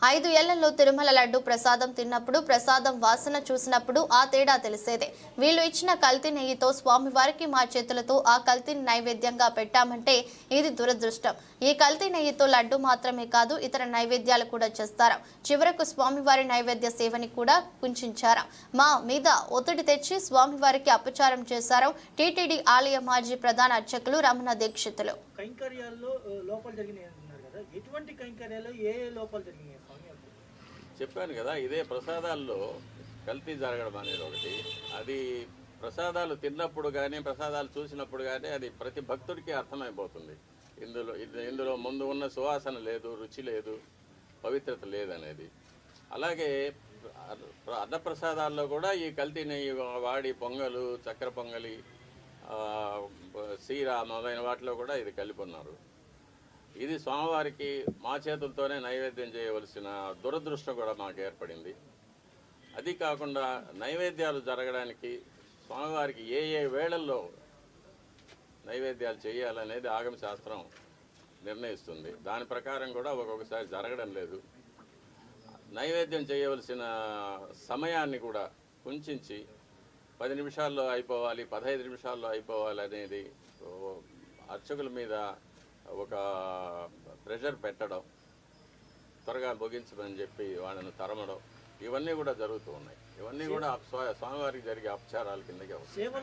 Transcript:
5 ఏళ్లలో తిరుమల లడ్డు ప్రసాదం తిన్నప్పుడు ప్రసాదం వాసన చూసినప్పుడు ఆ తేడా తెలిసేదే. వీళ్ళు ఇచ్చిన కల్తీ నెయ్యితో స్వామివారికి మా చేతులతో ఆ కల్తీని నైవేద్యంగా పెట్టామంటే ఇది దురదృష్టం. ఈ కల్తీ నెయ్యితో లడ్డు మాత్రమే కాదు ఇతర నైవేద్యాలు కూడా చేస్తారు. చివరకు స్వామివారి నైవేద్య సేవని కూడా కుంచారు. మా మీద ఒత్తిడి తెచ్చి స్వామివారికి అపచారం చేశారు టీటీడీ ఆలయ మాజీ ప్రధాన అర్చకులు రమణ దీక్షితులు. చెప్పాను కదా, ఇదే ప్రసాదాల్లో కల్తీ జరగడం అనేది ఒకటి. అది ప్రసాదాలు తిన్నప్పుడు కానీ ప్రసాదాలు చూసినప్పుడు కానీ అది ప్రతి భక్తుడికి అర్థమైపోతుంది. ఇందులో ముందు ఉన్న సువాసన లేదు, రుచి లేదు, పవిత్రత లేదనేది. అలాగే అన్నప్రసాదాల్లో కూడా ఈ కల్తీ నెయ్యి వాడి పొంగలు, చక్కెర పొంగలి, సీర మొదలైన వాటిలో కూడా ఇది కలిపి ఉన్నారు. ఇది స్వామివారికి మా చేతులతోనే నైవేద్యం చేయవలసిన దురదృష్టం కూడా మాకు ఏర్పడింది. అది కాకుండా నైవేద్యాలు జరగడానికి స్వామివారికి ఏ వేళల్లో నైవేద్యాలు చేయాలనేది ఆగమ శాస్త్రం నిర్ణయిస్తుంది. దాని ప్రకారం కూడా ఒక్కొక్కసారి జరగడం లేదు. నైవేద్యం చేయవలసిన సమయాన్ని కూడా కుంచి 10 నిమిషాల్లో అయిపోవాలి, 15 నిమిషాల్లో అయిపోవాలి అనేది అర్చకుల మీద ఒక ప్రెషర్ పెట్టడం, త్వరగా ముగించమని చెప్పి వాళ్ళని తరమడం, ఇవన్నీ కూడా జరుగుతూ ఉన్నాయి. ఇవన్నీ కూడా స్వామివారికి జరిగే అపచారాల కిందకే వస్తాయి.